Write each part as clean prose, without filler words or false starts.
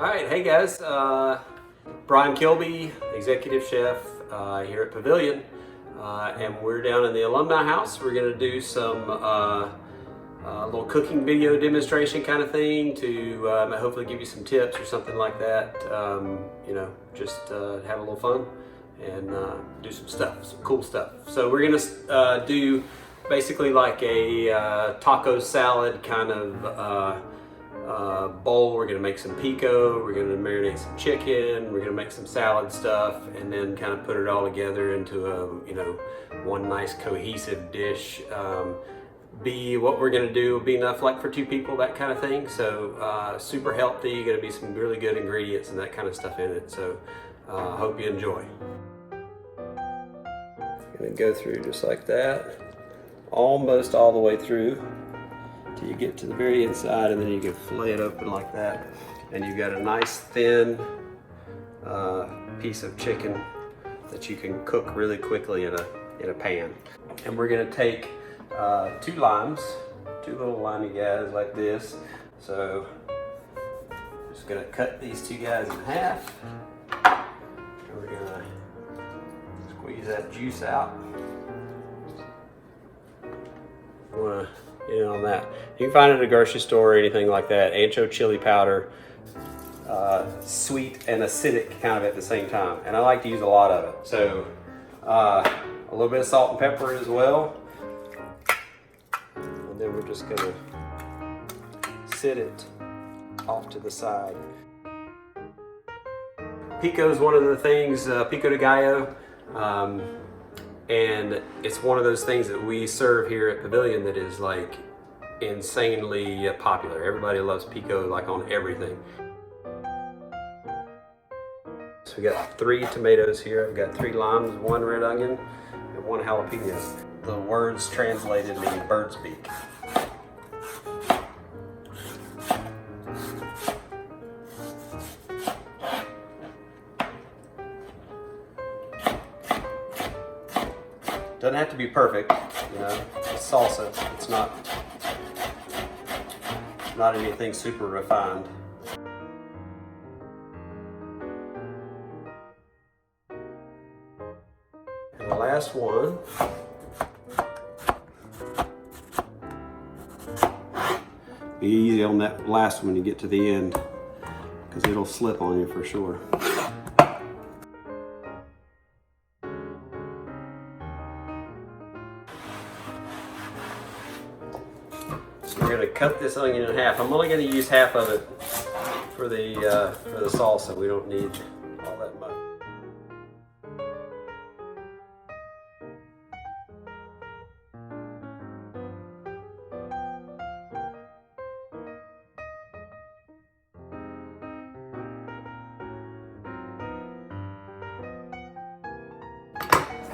All right, hey guys, Brian Kilby, executive chef here at Pavillon, and we're down in the Alumni House. We're going to do some little cooking video demonstration kind of thing to hopefully give you some tips or something like that. You know, just have a little fun and do some stuff, some cool stuff. So we're going to do basically like a taco salad kind of bowl. We're gonna make some pico, we're gonna marinate some chicken, we're gonna make some salad stuff, and then kind of put it all together into a, you know, one nice cohesive dish. What we're gonna do will be enough like for 2 people, that kind of thing. So super healthy, gonna be some really good ingredients and that kind of stuff in it. So hope you enjoy. Gonna go through just like that, almost all the way through. You get to the very inside, and then you can fillet it open like that, and you've got a nice thin piece of chicken that you can cook really quickly in a pan. And we're going to take 2 limes, 2 little limey guys like this. So just going to cut these 2 guys in half, and we're going to squeeze that juice out. On that. You can find it at a grocery store or anything like that. Ancho chili powder, sweet and acidic kind of at the same time. And I like to use a lot of it. So a little bit of salt and pepper as well. And then we're just gonna sit it off to the side. Pico is one of the things, Pico de Gallo. And it's one of those things that we serve here at Pavillon that is like insanely popular. Everybody loves pico like on everything. So we got 3 tomatoes here. I've got 3 limes, 1 red onion, and 1 jalapeno. The words translated mean bird's beak. Doesn't have to be perfect, you know. It's salsa. It's not anything super refined. And the last one. Be easy on that last one when you get to the end, because it'll slip on you for sure. We're going to cut this onion in half. I'm only going to use half of it for the salsa. We don't need all that much.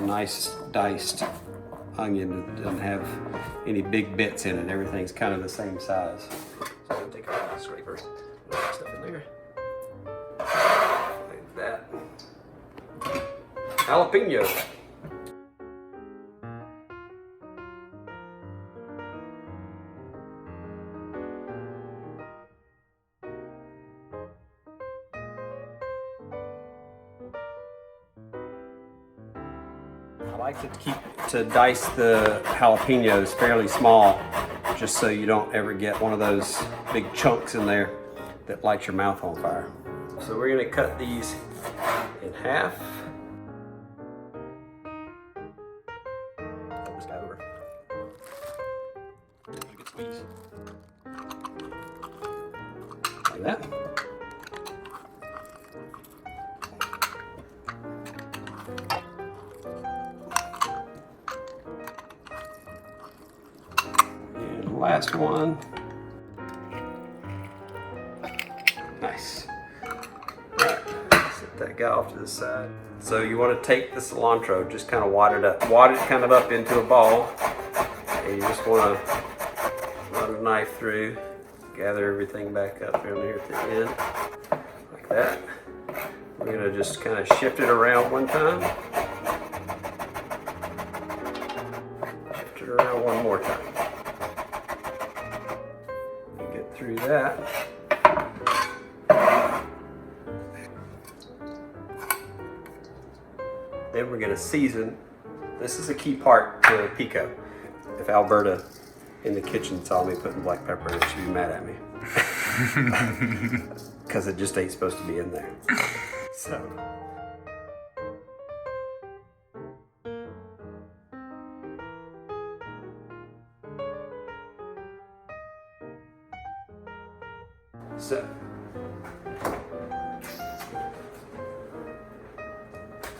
Nice diced onion. That doesn't have any big bits in it. Everything's kind of the same size. So I'm gonna take out the scraper, put stuff in there. Like that. Jalapeno. I like to dice the jalapenos fairly small, just so you don't ever get one of those big chunks in there that lights your mouth on fire. So we're going to cut these in half. Flip this guy over. Good squeeze. Like that. Last one. Nice. Alright, set that guy off to the side. So you want to take the cilantro, just kind of wad it kind of up into a ball, and you just want to run a knife through, gather everything back up down here at the end, like that. We're going to just kind of shift it around one time. Shift it around one more time. Get through that. Then we're gonna season. This is a key part to pico. If Alberta in the kitchen saw me putting black pepper in it, she'd be mad at me. Because it just ain't supposed to be in there. So.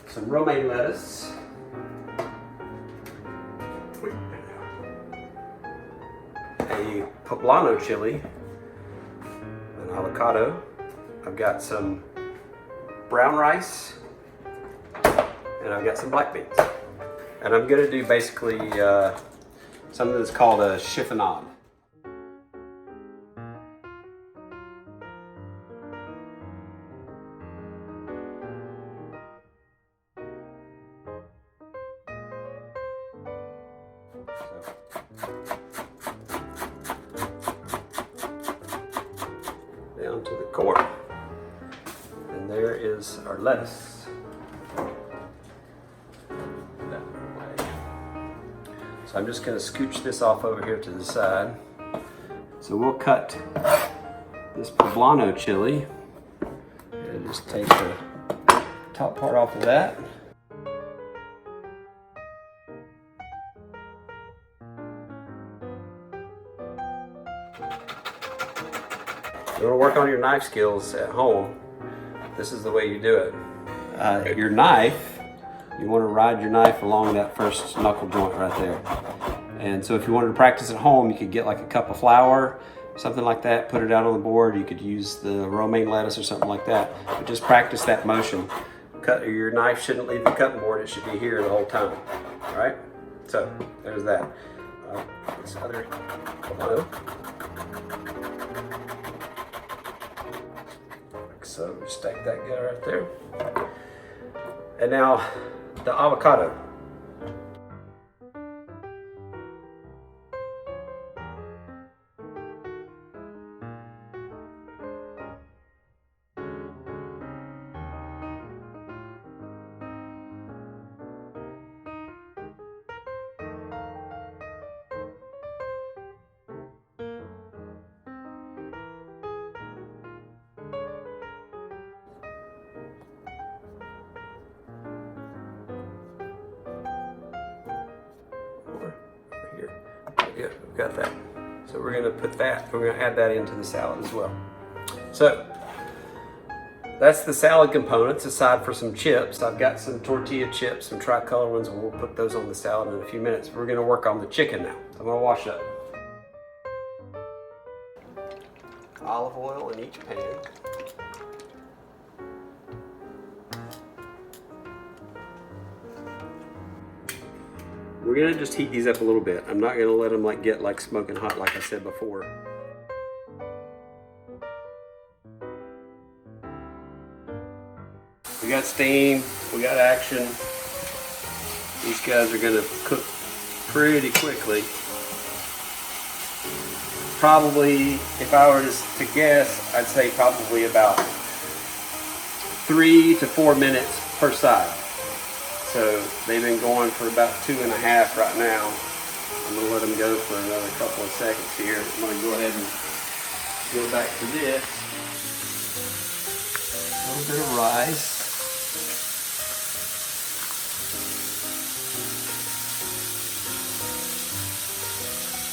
Some romaine lettuce. A poblano chili. An avocado. I've got some brown rice. And I've got some black beans. And I'm gonna do basically something that's called a chiffonade. Down to the core. And there is our lettuce. So I'm just going to scooch this off over here to the side. So we'll cut this poblano chili and just take the top part off of that. You want to work on your knife skills at home, this is the way you do it. Your knife, you want to ride your knife along that first knuckle joint right there. And so if you wanted to practice at home, you could get like a cup of flour, something like that, put it out on the board. You could use the romaine lettuce or something like that. But just practice that motion. Your knife shouldn't leave the cutting board, it should be here the whole time. All right? So there's that. This other poblano. So stack that guy right there. And now the avocado. Yeah, we've got that. So we're gonna put that, we're gonna add that into the salad as well. So that's the salad components, aside for some chips. I've got some tortilla chips, some tricolor ones, and we'll put those on the salad in a few minutes. We're gonna work on the chicken now. So I'm gonna wash up. Olive oil in each pan. We're gonna just heat these up a little bit. I'm not gonna let them get smoking hot like I said before. We got steam, we got action. These guys are gonna cook pretty quickly. Probably, if I were to guess, I'd say probably about 3 to 4 minutes per side. So they've been going for about 2.5 right now. I'm gonna let them go for another couple of seconds here. I'm gonna go ahead and go back to this. A little bit of rice.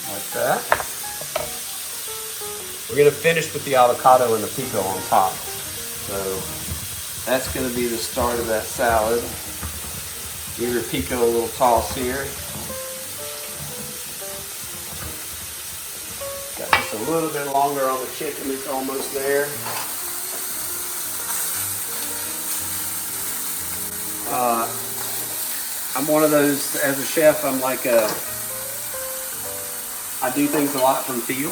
Like that. We're gonna finish with the avocado and the pico on top. So that's gonna be the start of that salad. Give your pico a little toss here. Got just a little bit longer on the chicken, it's almost there. I'm one of those, as a chef, I'm like I do things a lot from feel.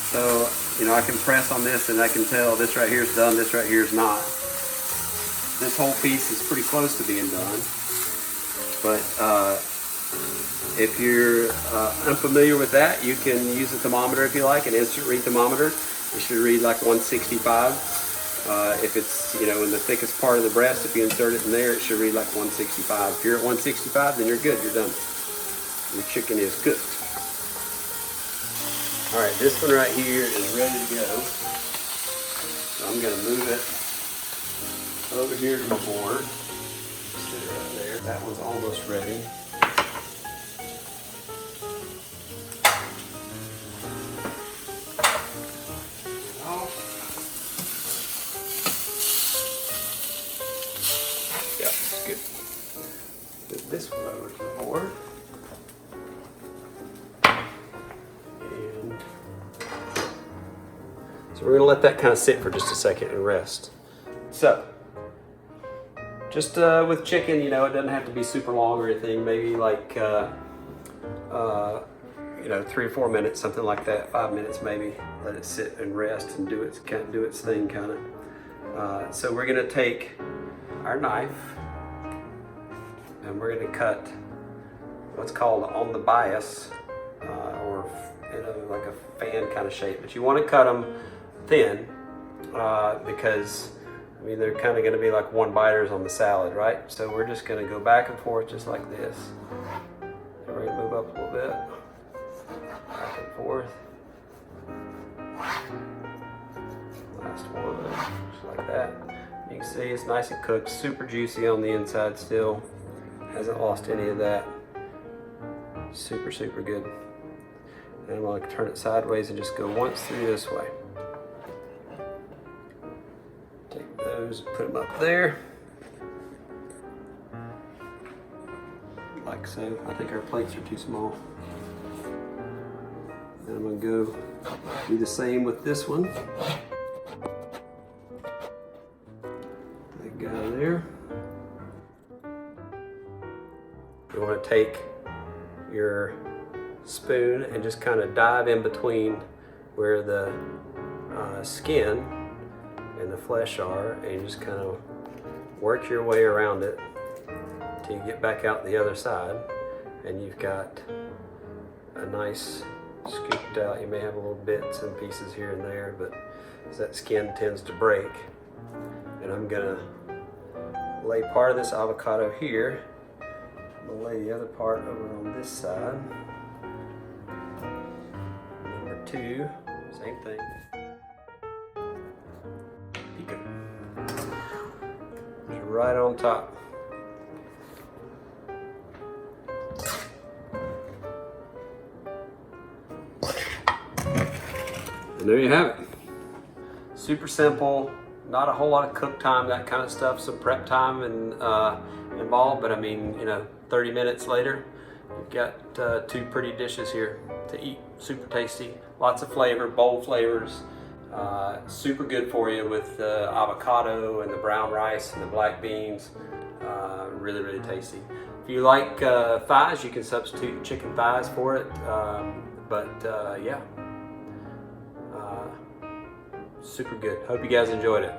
So, you know, I can press on this and I can tell this right here is done, this right here is not. This whole piece is pretty close to being done. But if you're unfamiliar with that, you can use a thermometer if you like, an instant read thermometer. It should read like 165. If it's, you know, in the thickest part of the breast, if you insert it in there, it should read like 165. If you're at 165, then you're good, you're done. Your chicken is cooked. All right, this one right here is ready to go. So I'm gonna move it over here to the board. Sit it right there. That one's almost ready. This one over to the board. And so we're going to let that kind of sit for just a second and rest. So, just with chicken, you know, it doesn't have to be super long or anything. Maybe like, you know, 3 or 4 minutes, something like that. 5 minutes maybe. Let it sit and rest and do its thing, kind of. So we're going to take our knife. And we're going to cut what's called on the bias, or you know, like a fan kind of shape. But you want to cut them thin because I mean they're kind of going to be like one biters on the salad, right? So we're just going to go back and forth just like this. And we're going to move up a little bit, back and forth. Last one, just like that. You can see it's nice and cooked, super juicy on the inside still. Hasn't lost any of that. Super, super good. And I'm going to turn it sideways and just go once through this way. Take those, put them up there. Like so. I think our plates are too small. And I'm going to go do the same with this one. That guy there. You want to take your spoon and just kind of dive in between where the skin and the flesh are, and just kind of work your way around it till you get back out the other side, and you've got a nice scooped out. You may have a little bits and pieces here and there, but that skin tends to break. And I'm gonna lay part of this avocado here. I'm gonna lay the other part over on this side. Number 2, same thing. Pico. Just right on top. And there you have it. Super simple, not a whole lot of cook time, that kind of stuff, some prep time and involved, but I mean, you know, 30 minutes later, you've got 2 pretty dishes here to eat. Super tasty, lots of flavor, bold flavors, super good for you with the avocado and the brown rice and the black beans. Really, really tasty. If you like thighs, you can substitute chicken thighs for it, yeah, super good. Hope you guys enjoyed it.